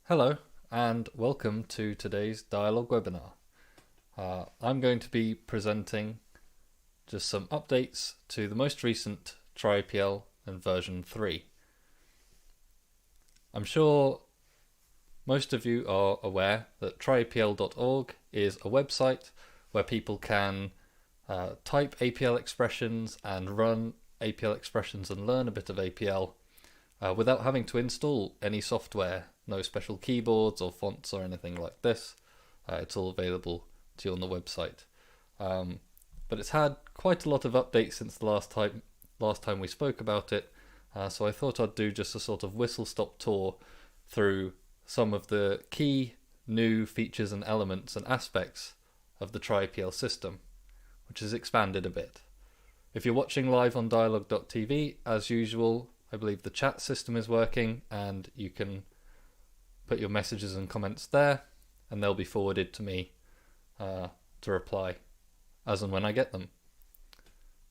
Hello and welcome to today's Dialog webinar. I'm going to be presenting just some updates to the most recent TryAPL and version 3. I'm sure most of you are aware that tryapl.org is a website where people can type APL expressions and run APL expressions and learn a bit of APL without having to install any software. No special keyboards or fonts or anything like this. It's all available to you on the website. But it's had quite a lot of updates since the last time we spoke about it. So I thought I'd do just a sort of whistle-stop tour through some of the key new features and elements and aspects of the TryAPL system, which has expanded a bit. If you're watching live on Dyalog.tv, as usual, I believe the chat system is working and you can put your messages and comments there and they'll be forwarded to me to reply as and when I get them.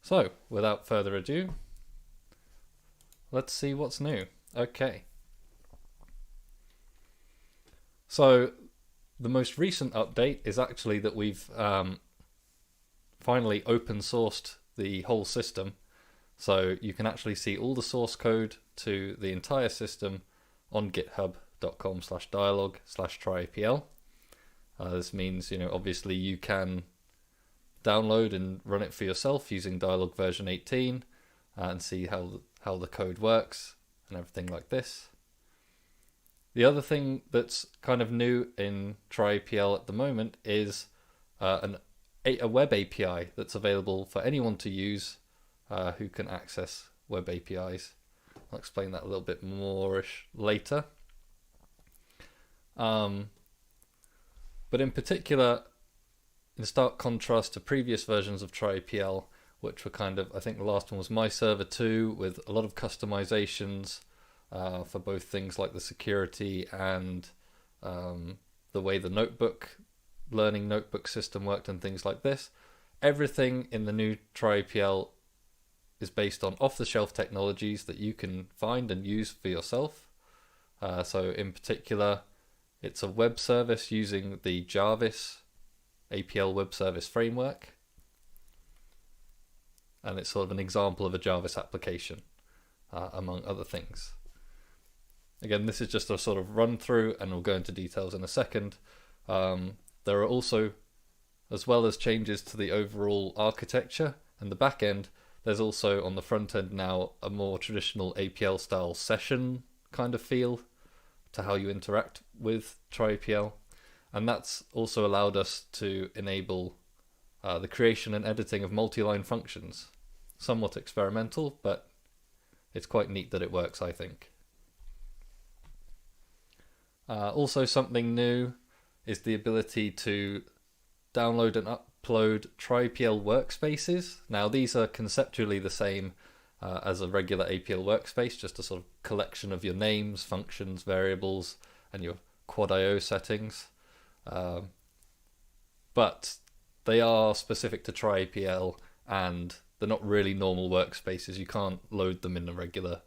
So, without further ado, let's see what's new. Okay. So, the most recent update is actually that we've finally open sourced the whole system. So you can actually see all the source code to the entire system on github.com/dialog/tryapl. This means, obviously you can download and run it for yourself using Dyalog version 18 and see how the code works and everything like this. The other thing that's kind of new in TryAPL at the moment is a web API that's available for anyone to use who can access web APIs. I'll explain that a little bit more-ish later. But in particular, in stark contrast to previous versions of TryAPL, which were I think the last one was My Server 2 with a lot of customizations for both things like the security and the way the learning notebook system worked and things like this. Everything in the new TryAPL is based on off-the-shelf technologies that you can find and use for yourself. So in particular, it's a web service using the Jarvis APL web service framework. And it's sort of an example of a Jarvis application, among other things. Again, this is just a sort of run through and we'll go into details in a second. There are also, as well as changes to the overall architecture and the back end, there's also on the front end now a more traditional APL style session kind of feel to how you interact with TryAPL. And that's also allowed us to enable the creation and editing of multi-line functions. Somewhat experimental, but it's quite neat that it works, I think. Also something new is the ability to download and upload TryAPL workspaces. Now these are conceptually the same as a regular APL workspace, just a sort of collection of your names, functions, variables, and your quad IO settings. But they are specific to TryAPL and they're not really normal workspaces. You can't load them in a regular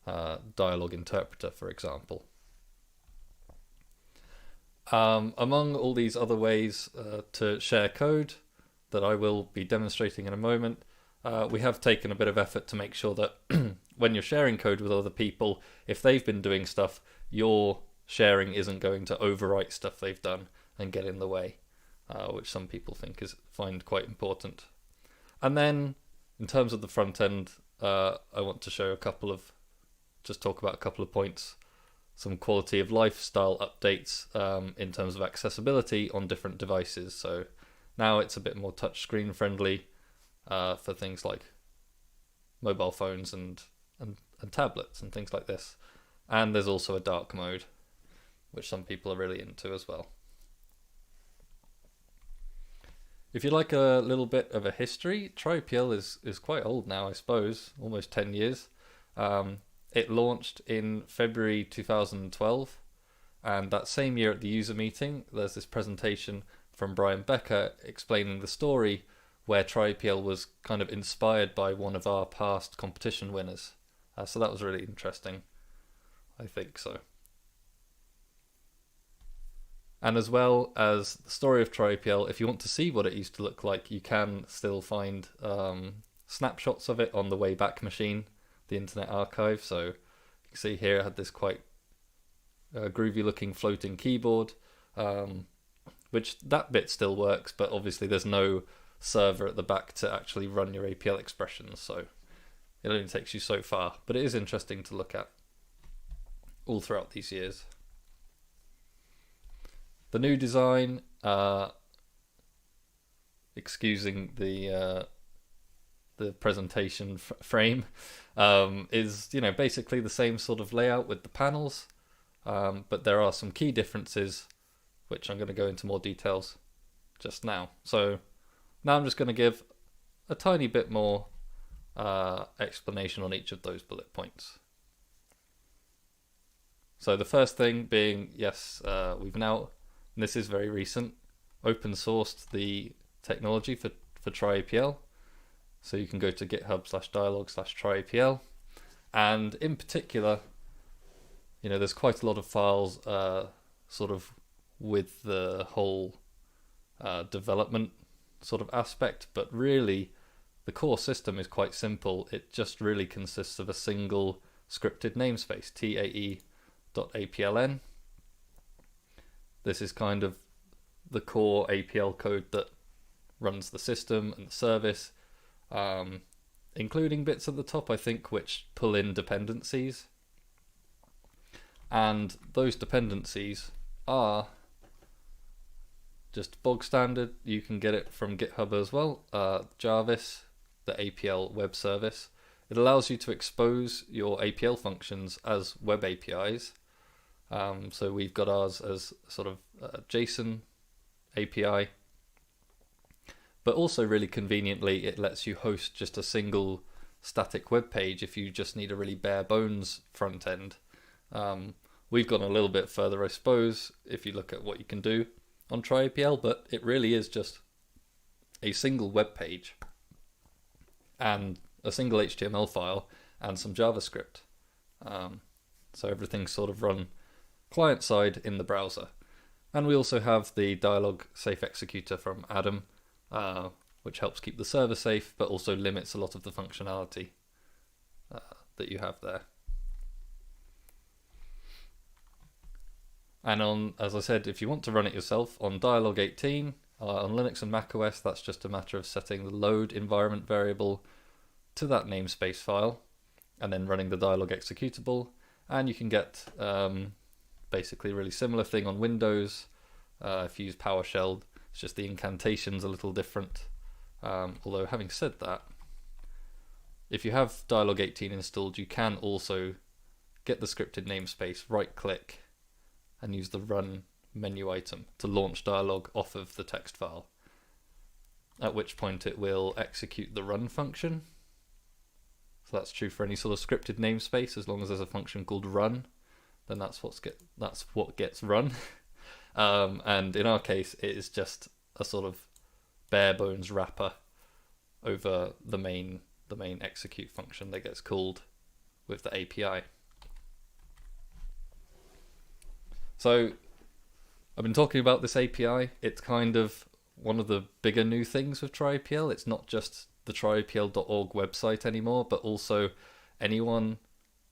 Dyalog interpreter, for example. Among all these other ways to share code that I will be demonstrating in a moment, we have taken a bit of effort to make sure that when you're sharing code with other people, if they've been doing stuff, your sharing isn't going to overwrite stuff they've done and get in the way, which some people find quite important. And then, in terms of the front end, I want to talk about a couple of points. Some quality of lifestyle updates in terms of accessibility on different devices. So now it's a bit more touchscreen friendly for things like mobile phones and tablets and things like this. And there's also a dark mode, which some people are really into as well. If you like a little bit of a history, TryAPL is quite old now, I suppose, almost 10 years. It launched in February 2012, and that same year at the user meeting, there's this presentation from Brian Becker explaining the story where TryAPL was kind of inspired by one of our past competition winners. So that was really interesting, I think so. And as well as the story of TryAPL, if you want to see what it used to look like, you can still find snapshots of it on the Wayback Machine, the Internet Archive. So you can see here I had this quite groovy looking floating keyboard, which that bit still works, but obviously there's no server at the back to actually run your APL expressions, so it only takes you so far. But it is interesting to look at all throughout these years. The new design, excusing the presentation frame, is basically the same sort of layout with the panels, but there are some key differences, which I'm going to go into more details just now. So now I'm just going to give a tiny bit more explanation on each of those bullet points. So the first thing being, yes, we've now, and this is very recent, open sourced the technology for TryAPL. So you can go to github/dialog/TryAPL, and in particular, there's quite a lot of files sort of with the whole development sort of aspect, but really the core system is quite simple. It just really consists of a single scripted namespace, TAE.APLN. This is kind of the core APL code that runs the system and the service, including bits at the top, I think, which pull in dependencies. And those dependencies are just bog standard. You can get it from GitHub as well. Jarvis, the APL web service. It allows you to expose your APL functions as web APIs. So we've got ours as sort of JSON API, but also really conveniently it lets you host just a single static web page if you just need a really bare bones front end. We've gone a little bit further, I suppose, if you look at what you can do on TryAPL, but it really is just a single web page and a single HTML file and some JavaScript. So everything's sort of run client side in the browser. And we also have the Dyalog Safe Executor from Adam, which helps keep the server safe, but also limits a lot of the functionality that you have there. And on, as I said, if you want to run it yourself on Dyalog 18, on Linux and macOS, that's just a matter of setting the load environment variable to that namespace file, and then running the Dyalog executable. And you can get basically a really similar thing on Windows. If you use PowerShell, it's just the incantation's a little different. Although having said that, if you have Dyalog 18 installed, you can also get the scripted namespace, right-click, and use the run menu item to launch Dyalog off of the text file, at which point it will execute the run function. So that's true for any sort of scripted namespace. As long as there's a function called run, then that's what gets run. And in our case, it is just a sort of bare bones wrapper over the main execute function that gets called with the API. So I've been talking about this API. It's kind of one of the bigger new things with TryAPL. It's not just the tryapl.org website anymore, but also anyone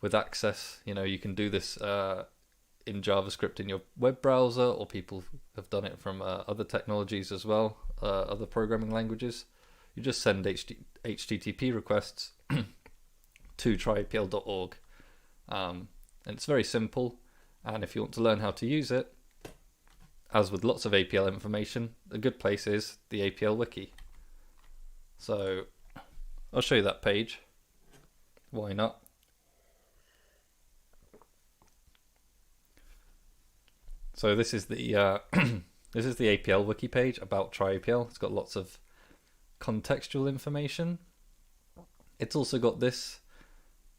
with access. You can do this in JavaScript in your web browser, or people have done it from other technologies as well, other programming languages. You just send HTTP requests to tryapl.org, and it's very simple. And if you want to learn how to use it, as with lots of APL information, a good place is the APL wiki. So I'll show you that page. Why not? So this is the this is the APL wiki page about TryAPL. It's got lots of contextual information. It's also got this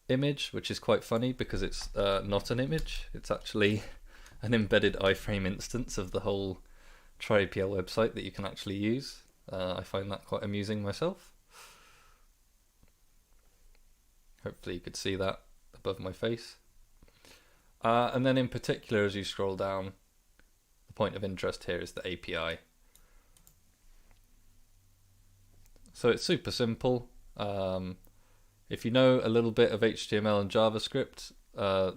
image, which is quite funny because it's not an image. It's actually an embedded iframe instance of the whole TryAPL website that you can actually use. I find that quite amusing myself. Hopefully you could see that above my face. And then in particular, as you scroll down, the point of interest here is the API. So it's super simple. If you know a little bit of HTML and JavaScript,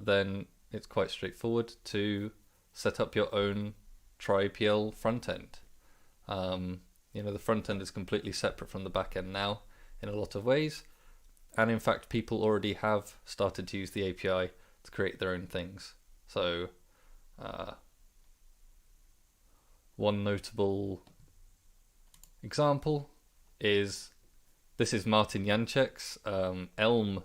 then it's quite straightforward to set up your own TryAPL front end. The front end is completely separate from the back end now in a lot of ways. And in fact, people already have started to use the API to create their own things. So one notable example is, this is Martin Janczek's Elm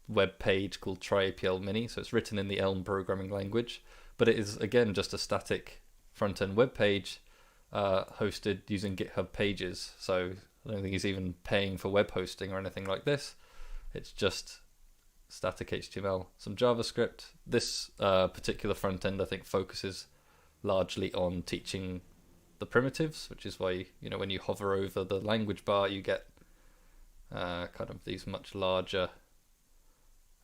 web page called TryAPL Mini. So it's written in the Elm programming language, but it is again just a static front-end web page hosted using GitHub Pages. So I don't think he's even paying for web hosting or anything like this. It's just static HTML, some JavaScript. This particular front end I think focuses largely on teaching the primitives, which is why when you hover over the language bar, you get kind of these much larger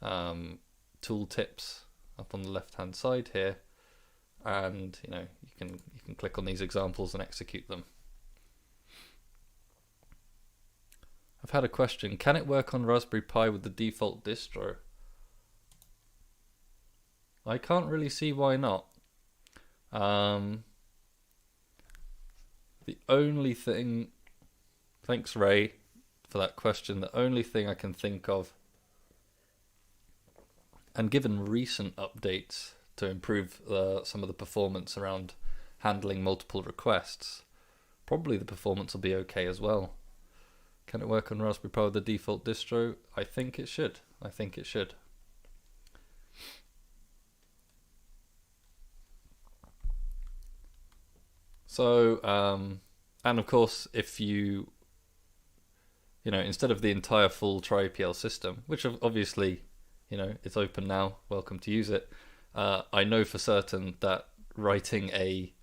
tool tips up on the left hand side here, and you can click on these examples and execute them. I've had a question: can it work on Raspberry Pi with the default distro? I can't really see why not. The only thing, thanks Ray for that question, the only thing I can think of, and given recent updates to improve some of the performance around handling multiple requests, probably the performance will be okay as well. Can it work on Raspberry Pi with the default distro? I think it should. So, and of course, if you instead of the entire full TryAPL system, which obviously, it's open now, welcome to use it. I know for certain that writing a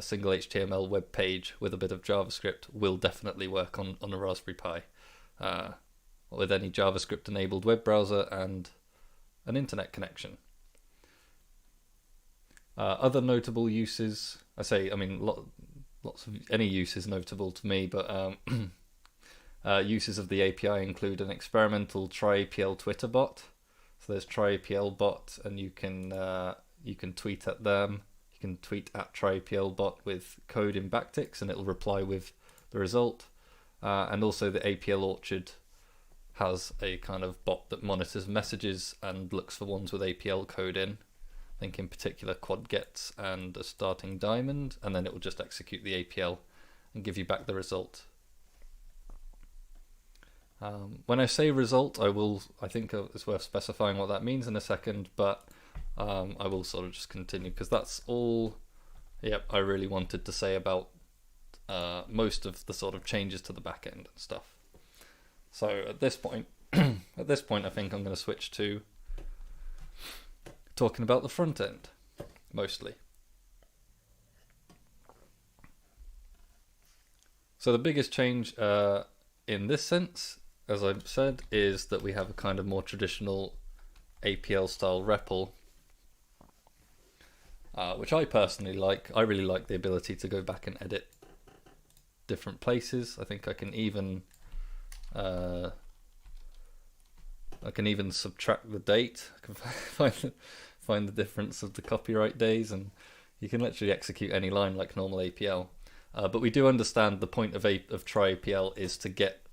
single HTML web page with a bit of JavaScript will definitely work on a Raspberry Pi, with any JavaScript enabled web browser and an internet connection. Other notable uses, lots of any use is notable to me, but uses of the API include an experimental TryAPL Twitter bot. So there's TryAPL bot, and you can tweet at them. You can tweet at TryAPL bot with code in backticks, and it'll reply with the result. And also the APL Orchard has a kind of bot that monitors messages and looks for ones with APL code in. I think in particular quad gets and a starting diamond, and then it will just execute the APL and give you back the result. When I say result, I think it's worth specifying what that means in a second, but I will sort of just continue because that's all I really wanted to say about most of the sort of changes to the back end and stuff. So at this point I think I'm going to switch to talking about the front end mostly. So the biggest change in this sense, as I've said, is that we have a kind of more traditional APL style REPL, which I personally like. I really like the ability to go back and edit different places. I think I can even subtract the date. I can find the difference of the copyright days, and you can literally execute any line like normal APL. But we do understand the point of TryAPL is to get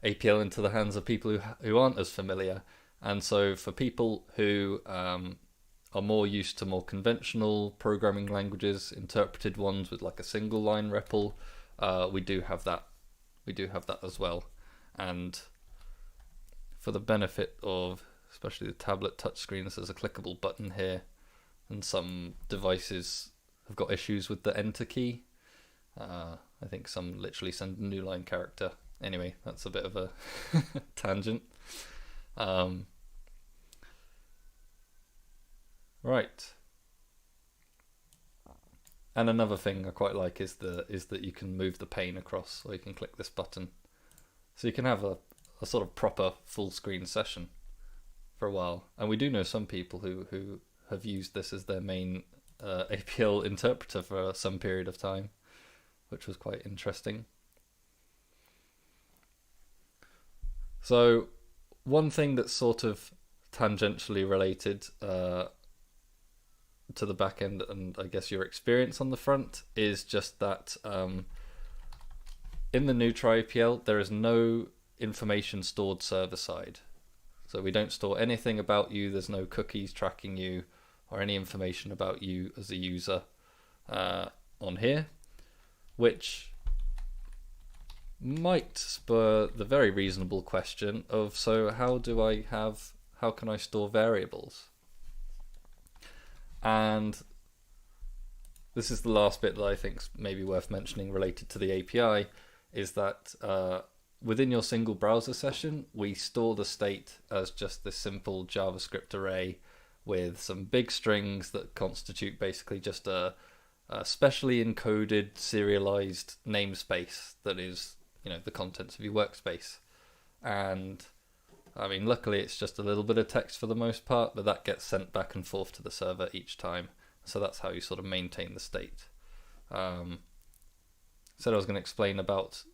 APL into the hands of people who aren't as familiar. And so for people who are more used to more conventional programming languages, interpreted ones with like a single line REPL, we do have that. We do have that as well. And for the benefit of especially the tablet touchscreens, there's a clickable button here, and some devices have got issues with the enter key. I think some literally send a new line character. Anyway, that's a bit of a tangent. Right. And another thing I quite like is that you can move the pane across, or you can click this button. So you can have a sort of proper full screen session for a while. And we do know some people who have used this as their main APL interpreter for some period of time, which was quite interesting. So one thing that's sort of tangentially related to the back end, and I guess your experience on the front, is just that in the new TryAPL there is no information stored server side. So we don't store anything about you, there's no cookies tracking you or any information about you as a user on here, which might spur the very reasonable question of, so how can I store variables? And this is the last bit that I think is maybe worth mentioning related to the API, is that within your single browser session, we store the state as just this simple JavaScript array with some big strings that constitute basically just a specially encoded serialized namespace that is, the contents of your workspace. And I mean, luckily it's just a little bit of text for the most part, but that gets sent back and forth to the server each time. So that's how you sort of maintain the state. Said I was going to explain about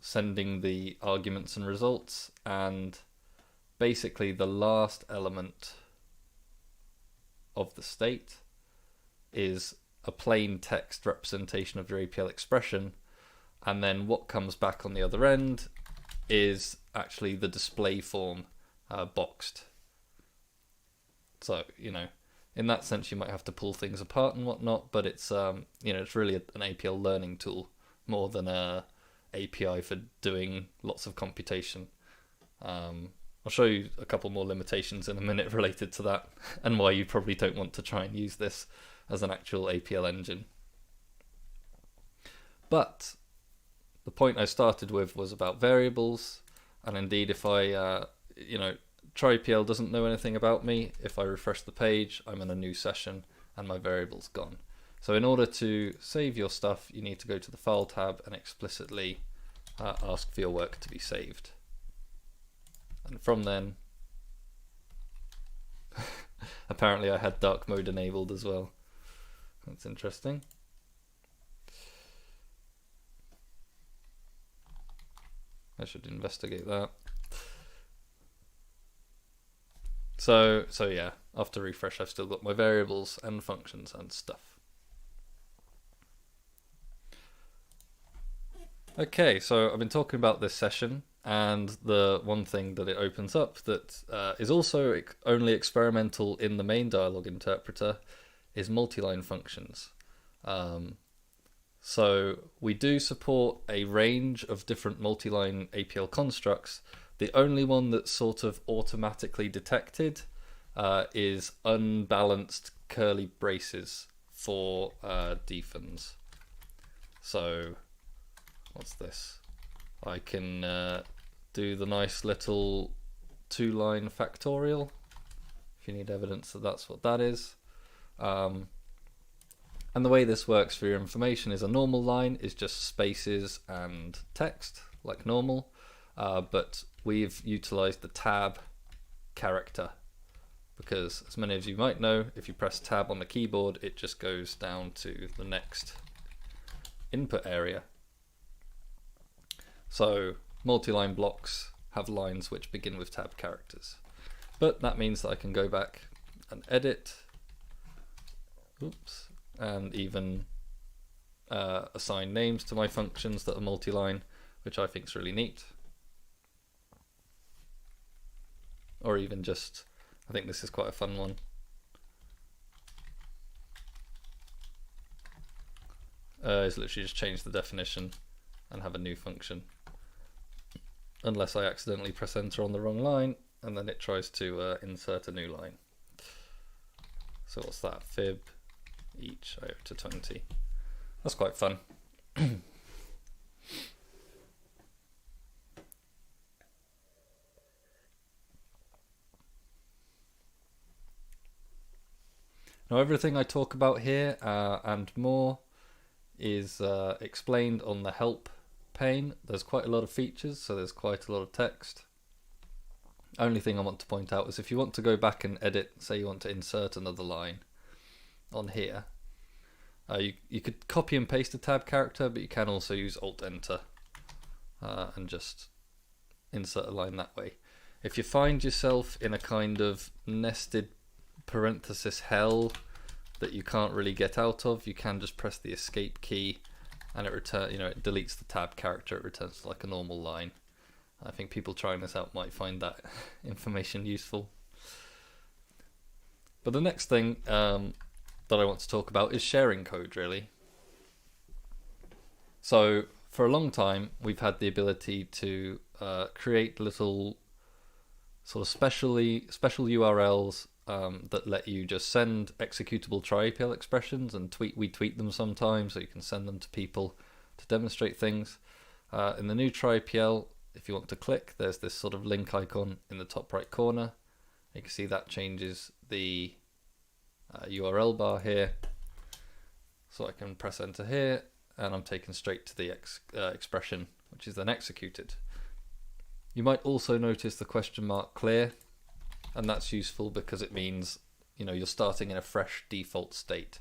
sending the arguments and results, and basically the last element of the state is a plain text representation of your APL expression, and then what comes back on the other end is actually the display form boxed. So, in that sense you might have to pull things apart and whatnot, but it's it's really an APL learning tool more than a API for doing lots of computation. I'll show you a couple more limitations in a minute related to that, and why you probably don't want to try and use this as an actual APL engine. But the point I started with was about variables, and indeed if I, TryAPL doesn't know anything about me. If I refresh the page, I'm in a new session and my variable's gone. So in order to save your stuff, you need to go to the File tab and explicitly ask for your work to be saved. And from then, apparently I had dark mode enabled as well. That's interesting. I should investigate that. So yeah, after refresh I've still got my variables and functions and stuff. Okay, so I've been talking about this session, and the one thing that it opens up that is also only experimental in the main Dyalog interpreter is multiline functions. So we do support a range of different multiline APL constructs. The only one that's sort of automatically detected is unbalanced curly braces for defins. So what's this? I can do the nice little 2-line factorial if you need evidence that that's what that is. And the way this works for your information is a normal line is just spaces and text like normal, but we've utilized the tab character because, as many of you might know, if you press tab on the keyboard it just goes down to the next input area. So multi-line blocks have lines which begin with tab characters, but that means that I can go back and edit, and even assign names to my functions that are multi-line, which I think is really neat. Or even just, I think this is quite a fun one. Is literally just change the definition and have a new function. Unless I accidentally press enter on the wrong line, and then it tries to insert a new line. So what's that? Fib each to 20. That's quite fun. Now everything I talk about here and more is explained on the help pane. There's quite a lot of features, so there's quite a lot of text. Only thing I want to point out is if you want to go back and edit, say you want to insert another line on here, you could copy and paste a tab character, but you can also use Alt-Enter and just insert a line that way. If you find yourself in a kind of nested parenthesis hell that you can't really get out of, you can just press the escape key and it it deletes the tab character, it returns to like a normal line. I think people trying this out might find that information useful. But the next thing that I want to talk about is sharing code, really. So for a long time, we've had the ability to create little sort of special URLs that let you just send executable TryAPL expressions, and we tweet them sometimes, so you can send them to people to demonstrate things. In the new TryAPL, if you want to click, there's this sort of link icon in the top right corner. You can see that changes the URL bar here. So I can press enter here, and I'm taken straight to the expression, which is then executed. You might also notice the question mark clear, and that's useful because it means you're starting in a fresh default state.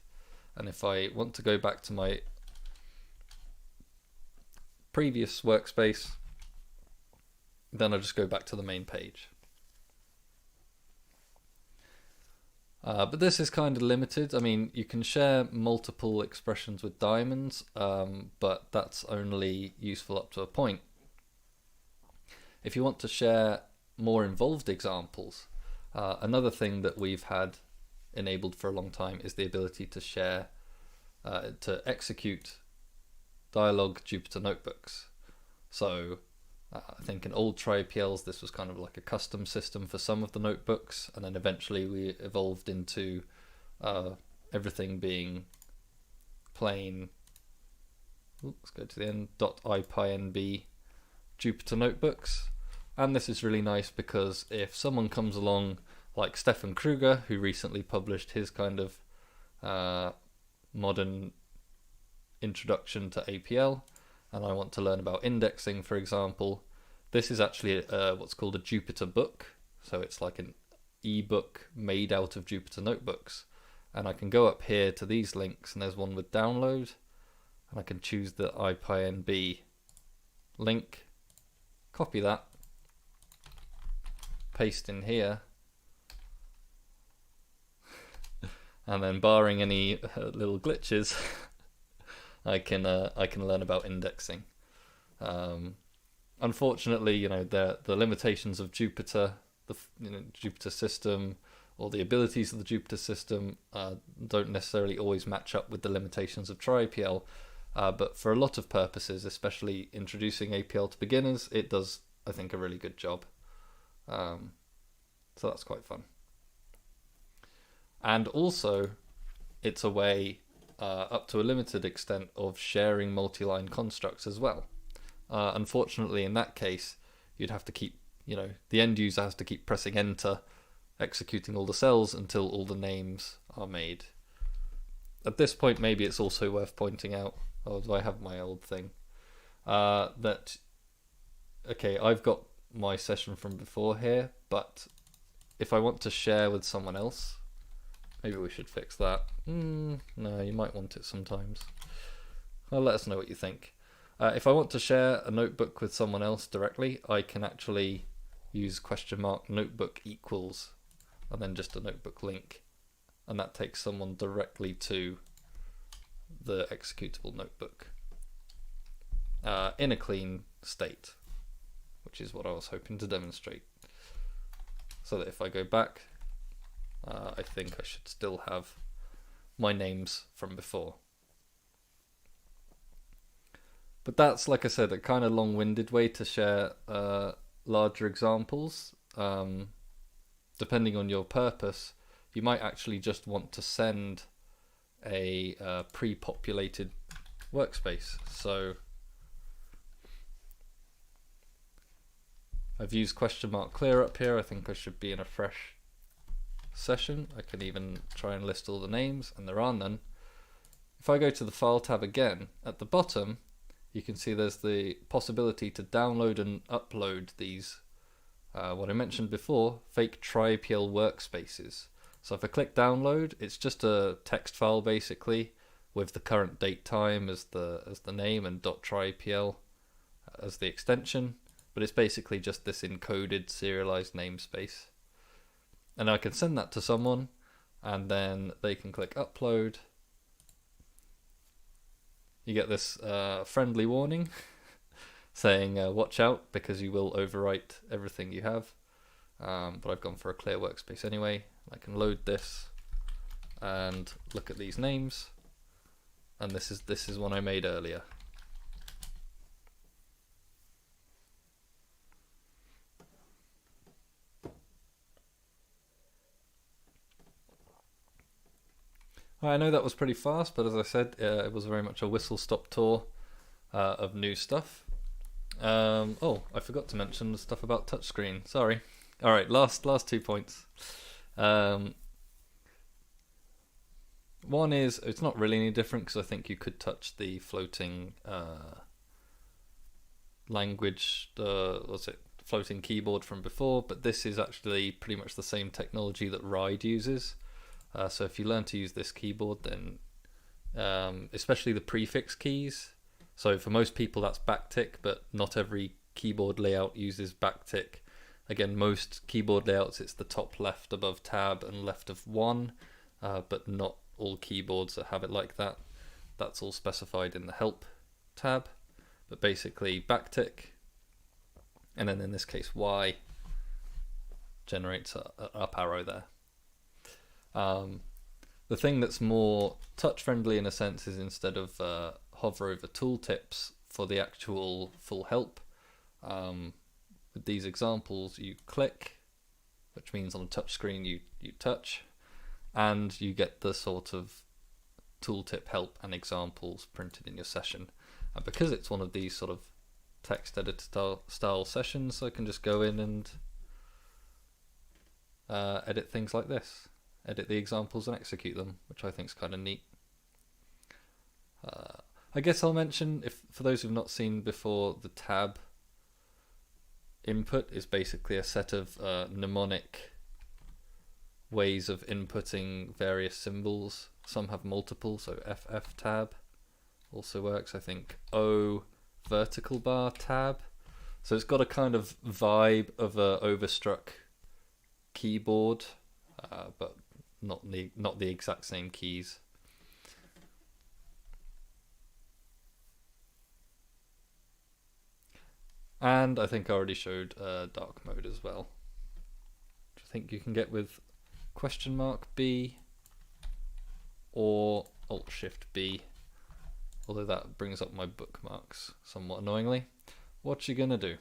And if I want to go back to my previous workspace, then I'll just go back to the main page. But this is kind of limited. I mean, you can share multiple expressions with diamonds, but that's only useful up to a point. If you want to share more involved examples, another thing that we've had enabled for a long time is the ability to share, to execute Dyalog Jupyter notebooks. So I think in old TryAPLs this was kind of like a custom system for some of the notebooks, and then eventually we evolved into everything being plain, let's go to the end, .ipynb Jupyter notebooks. And this is really nice because if someone comes along like Stefan Kruger, who recently published his kind of modern introduction to APL, and I want to learn about indexing, for example, this is actually what's called a Jupyter book. So it's like an ebook made out of Jupyter notebooks. And I can go up here to these links, and there's one with download, and I can choose the ipynb link, copy that, paste in here, and then barring any little glitches, I can learn about indexing. Unfortunately, the limitations of Jupyter, the Jupyter system, or the abilities of the Jupyter system don't necessarily always match up with the limitations of TryAPL. But for a lot of purposes, especially introducing APL to beginners, it does, I think, a really good job. So that's quite fun. And also, it's a way, up to a limited extent, of sharing multi-line constructs as well. Unfortunately, in that case, you'd have to keep, the end user has to keep pressing enter, executing all the cells until all the names are made. At this point, maybe it's also worth pointing out, oh, do I have my old thing? That, okay, I've got my session from before here, but if I want to share with someone else, maybe we should fix that. No, you might want it sometimes. Well, let us know what you think. If I want to share a notebook with someone else directly, I can actually use notebook equals, and then just a notebook link, and that takes someone directly to the executable notebook in a clean state, which is what I was hoping to demonstrate. So that if I go back, I think I should still have my names from before. But that's, like I said, a kind of long-winded way to share larger examples. Depending on your purpose, you might actually just want to send a pre-populated workspace. So I've used $clear up here. I think I should be in a fresh session. I can even try and list all the names, and there are none. If I go to the File tab again, at the bottom, you can see there's the possibility to download and upload these what I mentioned before, fake TryAPL workspaces. So if I click download, it's just a text file basically with the current date time as the name and .tryapl as the extension, but it's basically just this encoded serialized namespace. And I can send that to someone, and then they can click upload. You get this friendly warning saying watch out because you will overwrite everything you have. But I've gone for a clear workspace anyway. I can load this and look at these names, and this is one I made earlier. I know that was pretty fast, but as I said, it was very much a whistle-stop tour of new stuff. Oh, I forgot to mention the stuff about touchscreen. Sorry. All right, last 2 points. One is it's not really any different because I think you could touch the floating language, floating keyboard from before, but this is actually pretty much the same technology that Ride uses. So if you learn to use this keyboard, then especially the prefix keys. So for most people that's backtick, but not every keyboard layout uses backtick. Again, most keyboard layouts it's the top left above tab and left of 1, but not all keyboards that have it like that. That's all specified in the help tab. But basically backtick, and then in this case Y generates an up arrow there. The thing that's more touch friendly in a sense is instead of hover over tooltips for the actual full help, with these examples you click, which means on a touch screen you touch, and you get the sort of tooltip help and examples printed in your session. And because it's one of these sort of text editor style sessions, I can just go in and edit things like this. Edit the examples and execute them, which I think is kind of neat. I guess I'll mention, if for those who've not seen before, the tab input is basically a set of mnemonic ways of inputting various symbols. Some have multiple, so FF tab also works. I think O vertical bar tab. So it's got a kind of vibe of a overstruck keyboard, but not the exact same keys. And I think I already showed dark mode as well, which I think you can get with $B or Alt-Shift-B, although that brings up my bookmarks somewhat annoyingly. What you gonna do?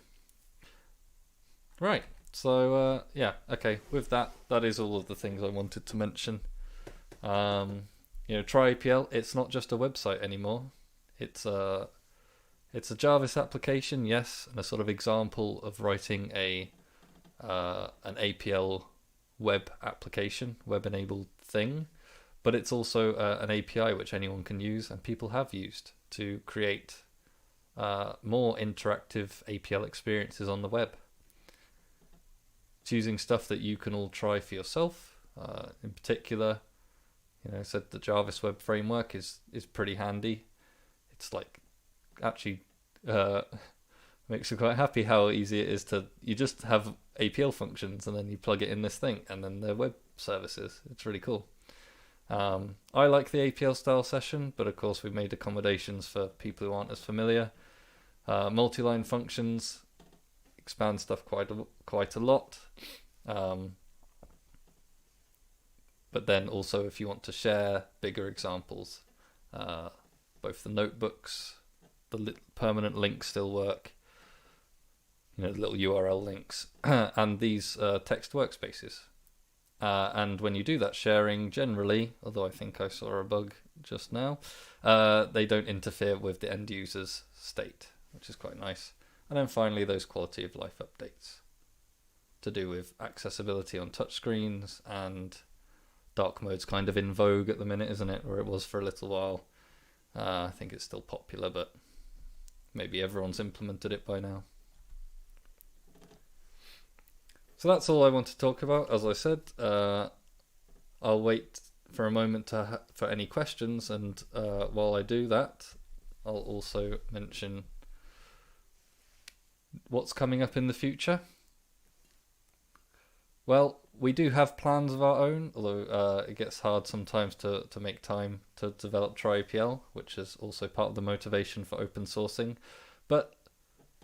Right, so yeah, okay, with that is all of the things I wanted to mention. TryAPL, it's not just a website anymore. It's a Jarvis application, yes, and a sort of example of writing an APL web application, web-enabled thing. But it's also an API which anyone can use, and people have used to create more interactive APL experiences on the web. It's using stuff that you can all try for yourself. In particular, I said the Jarvis web framework is pretty handy. It's like actually makes me quite happy how easy it is you just have APL functions and then you plug it in this thing and then they're web services. It's really cool. I like the APL style session, but of course we've made accommodations for people who aren't as familiar. Multiline functions expand stuff quite a lot. But then also if you want to share bigger examples, both the notebooks, the permanent links still work, little URL links, and these text workspaces. And when you do that sharing, generally, although I think I saw a bug just now, they don't interfere with the end user's state, which is quite nice. And then finally, those quality of life updates to do with accessibility on touchscreens, and dark mode's kind of in vogue at the minute, isn't it? Or it was for a little while. I think it's still popular, but maybe everyone's implemented it by now. So that's all I want to talk about. As I said, I'll wait for a moment for any questions, and while I do that, I'll also mention what's coming up in the future. Well, we do have plans of our own, although it gets hard sometimes to make time to develop TryAPL, which is also part of the motivation for open sourcing. But,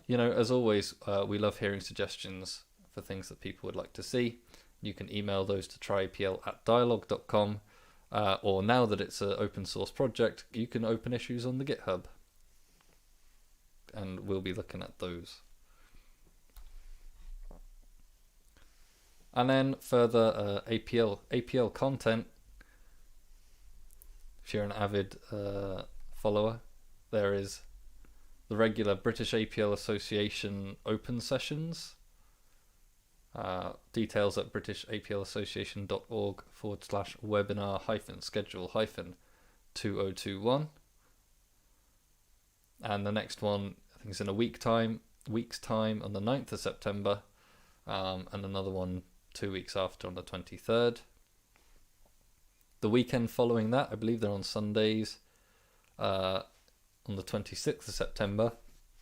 you know, as always, we love hearing suggestions for things that people would like to see. You can email those to tryapl@dialog.com, or now that it's an open source project, you can open issues on the GitHub, and we'll be looking at those. And then further APL content. If you're an avid follower, there is the regular British APL Association open sessions. Details at britishapl.org/webinar-schedule-2021. And the next one, I think, is in a week's time on the 9th of September, and another one 2 weeks after on the 23rd. The weekend following that, I believe they're on Sundays, on the 26th of September,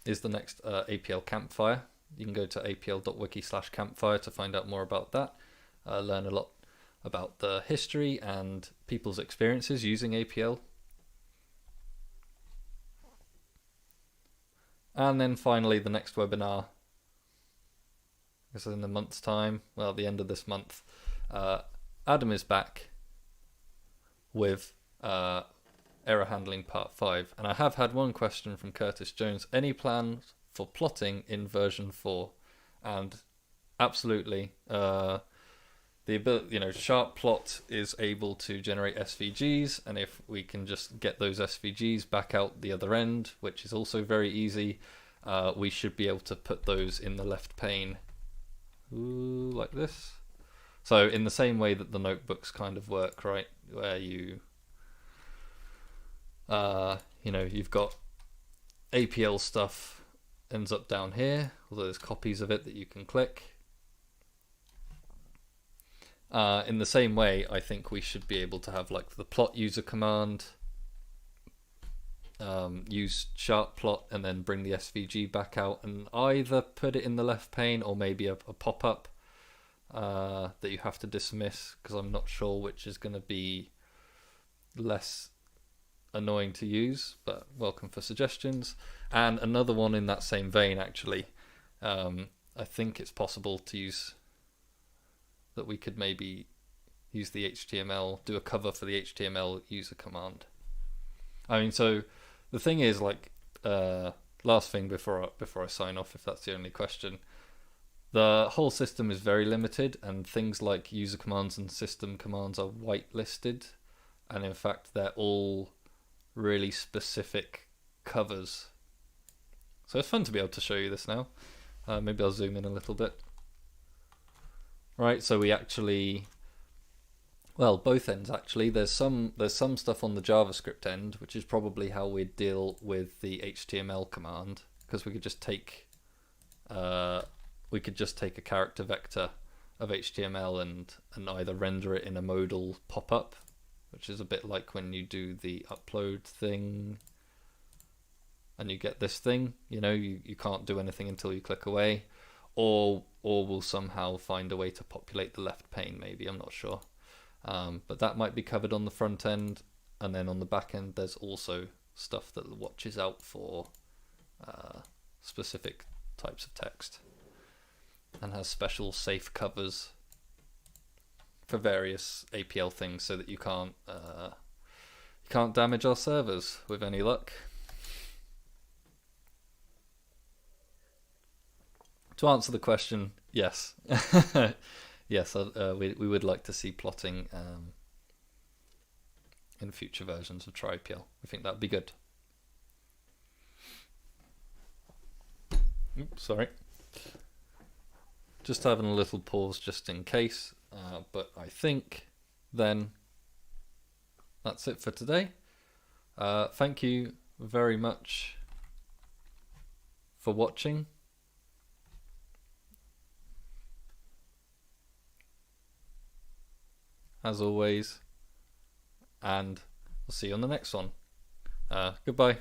is the next APL Campfire. You can go to apl.wiki/campfire to find out more about that, learn a lot about the history and people's experiences using APL. And then finally, the next webinar, this is in a month's time, well, at the end of this month, Adam is back with error handling part 5. And I have had one question from Curtis Jones: any plans for plotting in version 4? And absolutely, the ability, you know, Sharp is able to generate SVGs, and if we can just get those SVGs back out the other end, which is also very easy, we should be able to put those in the left pane. Ooh, like this. So in the same way that the notebooks kind of work, right, where you know, you've got APL stuff ends up down here, although there's copies of it that you can click. In the same way, I think we should be able to have like the plot user command, use Sharp plot, and then bring the SVG back out and either put it in the left pane or maybe a pop-up that you have to dismiss, because I'm not sure which is going to be less annoying to use, but welcome for suggestions. And another one in that same vein, actually, I think it's possible to use that we could maybe use the HTML, do a cover for the HTML user command. I mean, so the thing is, like, last thing before I sign off, if that's the only question, the whole system is very limited, and things like user commands and system commands are whitelisted, and in fact they're all really specific covers. So it's fun to be able to show you this now. Maybe I'll zoom in a little bit. Right, so we actually, well, both ends actually. There's some stuff on the JavaScript end, which is probably how we'd deal with the HTML command, because we could just take a character vector of HTML and either render it in a modal pop-up, which is a bit like when you do the upload thing and you get this thing, you know, you can't do anything until you click away, or we'll somehow find a way to populate the left pane, maybe, I'm not sure. But that might be covered on the front end, and then on the back end there's also stuff that watches out for specific types of text and has special safe covers for various APL things, so that you can't damage our servers with any luck. To answer the question, yes. Yes, we would like to see plotting in future versions of TryAPL. We think that would be good. Oops, sorry. Just having a little pause just in case, but I think then that's it for today. Thank you very much for watching. as always, and I'll see you on the next one. Goodbye.